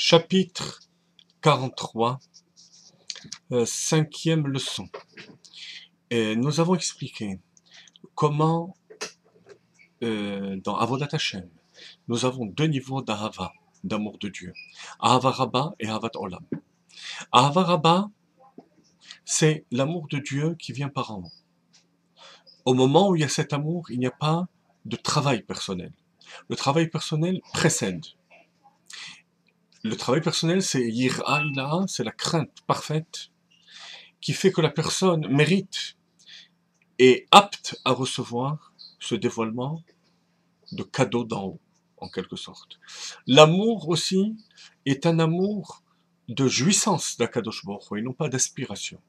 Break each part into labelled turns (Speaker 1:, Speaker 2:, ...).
Speaker 1: Chapitre 43, cinquième leçon. Et nous avons expliqué comment, dans Avodat Hashem, nous avons deux niveaux d'Ahava, d'amour de Dieu. Ahava Rabba et Ahavat Olam. Ahava Rabba, c'est l'amour de Dieu qui vient par en haut. Au moment où il y a cet amour, il n'y a pas de travail personnel. Le travail personnel précède. Le travail personnel, c'est Yir'a Ilaha, c'est la crainte parfaite qui fait que la personne mérite et apte à recevoir ce dévoilement de cadeau d'en haut, en quelque sorte. L'amour aussi est un amour de jouissance d'Akadosh Baruch Hu et non pas d'aspiration.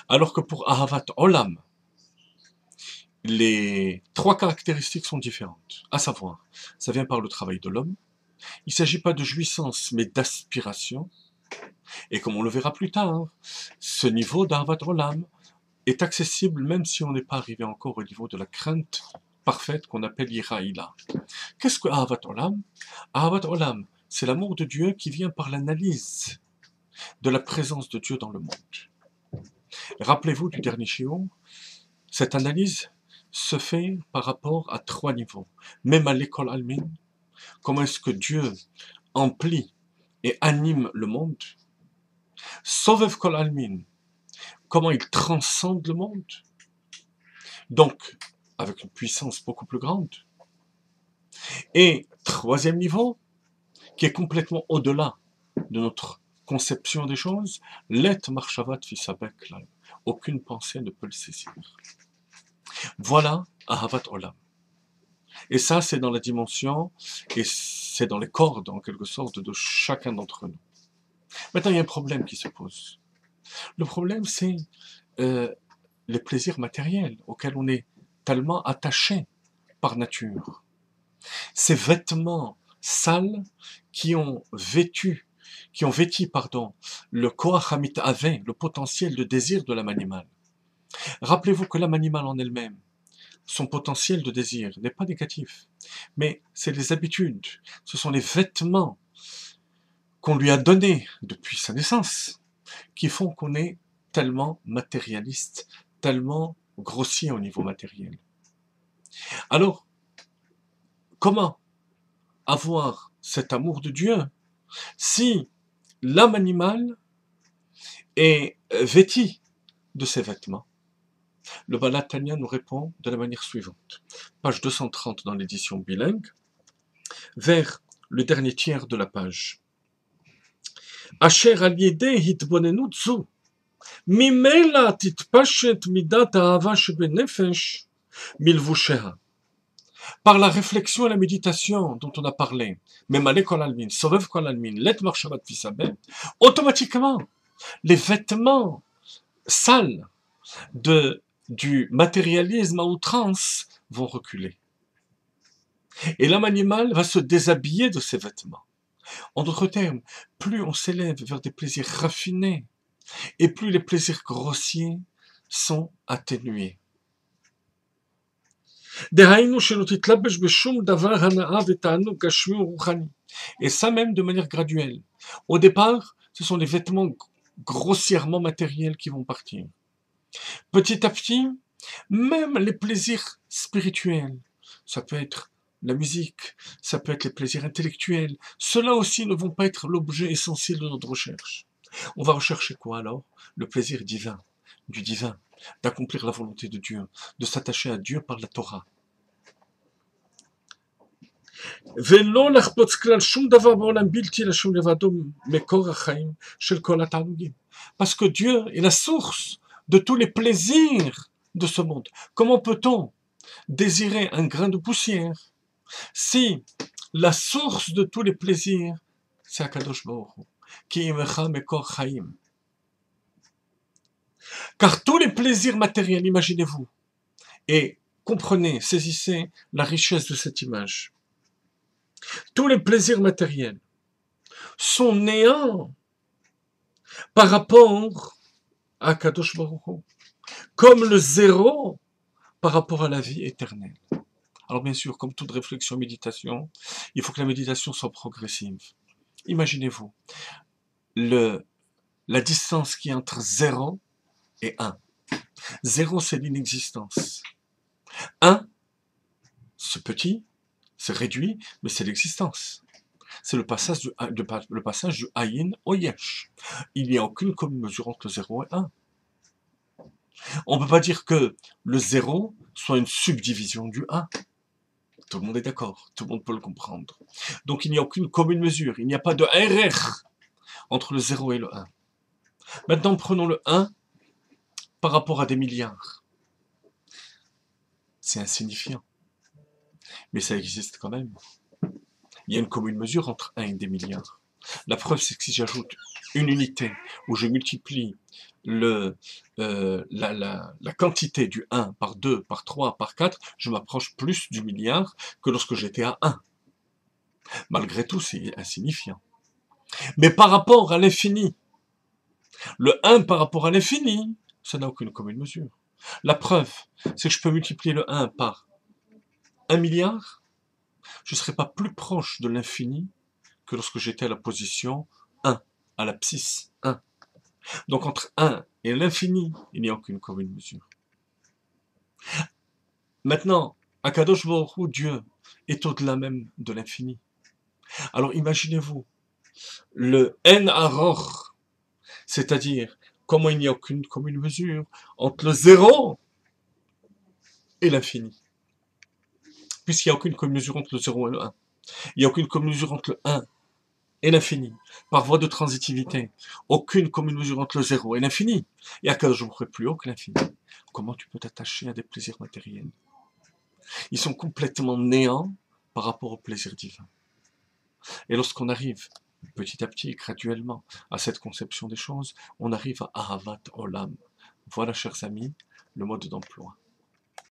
Speaker 1: Alors que pour Ahavat Olam, les trois caractéristiques sont différentes. À savoir, ça vient par le travail de l'homme. Il ne s'agit pas de jouissance, mais d'aspiration. Et comme on le verra plus tard, ce niveau d'Ahavat Olam est accessible même si on n'est pas arrivé encore au niveau de la crainte parfaite qu'on appelle Yira Ila. Qu'est-ce que Ahavat Olam? Ahavat Olam, c'est l'amour de Dieu qui vient par l'analyse de la présence de Dieu dans le monde. Rappelez-vous du dernier shiur, cette analyse se fait par rapport à trois niveaux. Même à l'école Almin, comment est-ce que Dieu emplit et anime le monde. Sovev Kol Almin, comment il transcende le monde. Donc, avec une puissance beaucoup plus grande. Et troisième niveau, qui est complètement au-delà de notre conception des choses, let marchavat fisabek la. Aucune pensée ne peut le saisir. Voilà Ahavat Olam. Et ça, c'est dans la dimension, et c'est dans les cordes, en quelque sorte, de chacun d'entre nous. Maintenant, il y a un problème qui se pose. Le problème, c'est les plaisirs matériels auxquels on est tellement attaché par nature. Ces vêtements sales qui ont vêti, le koach hamit'aveh, le potentiel de désir de l'âme animale. Rappelez-vous que l'âme animale en elle-même, son potentiel de désir n'est pas négatif, mais c'est les habitudes, ce sont les vêtements qu'on lui a donnés depuis sa naissance qui font qu'on est tellement matérialiste, tellement grossier au niveau matériel. Alors, comment avoir cet amour de Dieu si l'âme animale est vêtie de ces vêtements? Le Baal HaTanya nous répond de la manière suivante. Page 230 dans l'édition bilingue, vers le dernier tiers de la page. Asher al yedei hitbonenut zu, mimela titpashet midat ha'ava shebenefesh milvusheha. Par la réflexion et la méditation dont on a parlé, même à l'école almin, sovev kol almin, let marchavat fisabeh, automatiquement, les vêtements sales du matérialisme à outrance vont reculer. Et l'âme animale va se déshabiller de ses vêtements. En d'autres termes, plus on s'élève vers des plaisirs raffinés, et plus les plaisirs grossiers sont atténués. Et ça même de manière graduelle. Au départ, ce sont les vêtements grossièrement matériels qui vont partir. Petit à petit, même les plaisirs spirituels, ça peut être la musique, ça peut être les plaisirs intellectuels, ceux-là aussi ne vont pas être l'objet essentiel de notre recherche. On va rechercher quoi alors? Le plaisir divin, du divin, d'accomplir la volonté de Dieu, de s'attacher à Dieu par la Torah. Parce que Dieu est la source de tous les plaisirs de ce monde. Comment peut-on désirer un grain de poussière si la source de tous les plaisirs, c'est Akadosh Baruch Hu, qui imecha mekor chaim. Car tous les plaisirs matériels, imaginez-vous, et comprenez, saisissez la richesse de cette image. Tous les plaisirs matériels sont néants par rapport à Kadosh Baruch Hu, comme le zéro par rapport à la vie éternelle. Alors bien sûr, comme toute réflexion, méditation, il faut que la méditation soit progressive. Imaginez-vous, la distance qui est entre 0 et 1. 0, c'est l'inexistence. 1, c'est petit, c'est réduit, mais c'est l'existence. C'est le passage du ayin au yesh. Il n'y a aucune commune mesure entre le 0 et 1. On ne peut pas dire que le 0 soit une subdivision du 1. Tout le monde est d'accord, tout le monde peut le comprendre. Donc il n'y a aucune commune mesure, il n'y a pas de RR entre le 0 et le 1. Maintenant prenons le 1 par rapport à des milliards. C'est insignifiant, mais ça existe quand même. Il y a une commune mesure entre 1 et des milliards. La preuve, c'est que si j'ajoute une unité, où je multiplie la quantité du 1 par 2, par 3, par 4, je m'approche plus du milliard que lorsque j'étais à 1. Malgré tout, c'est insignifiant. Mais par rapport à l'infini, le 1 par rapport à l'infini, ça n'a aucune commune mesure. La preuve, c'est que je peux multiplier le 1 par 1 milliard, je ne serai pas plus proche de l'infini que lorsque j'étais à la position 1, à l'abscisse 1. Donc entre 1 et l'infini, il n'y a aucune commune mesure. Maintenant, Akadosh Baruch Hu, Dieu, est au-delà même de l'infini. Alors imaginez-vous, le En Aror, c'est-à-dire comment il n'y a aucune commune mesure entre le 0 et l'infini. Puisqu'il n'y a aucune commune mesure entre le 0 et le 1. Il n'y a aucune commune mesure entre le 1 et l'infini, par voie de transitivité. Aucune commune mesure entre le 0 et l'infini. Et Akadosh Baruch Hu est plus haut que l'infini. Comment tu peux t'attacher à des plaisirs matériels? Ils sont complètement néants par rapport au plaisir divin. Et lorsqu'on arrive petit à petit, graduellement, à cette conception des choses, on arrive à Ahavat Olam. Voilà, chers amis, le mode d'emploi.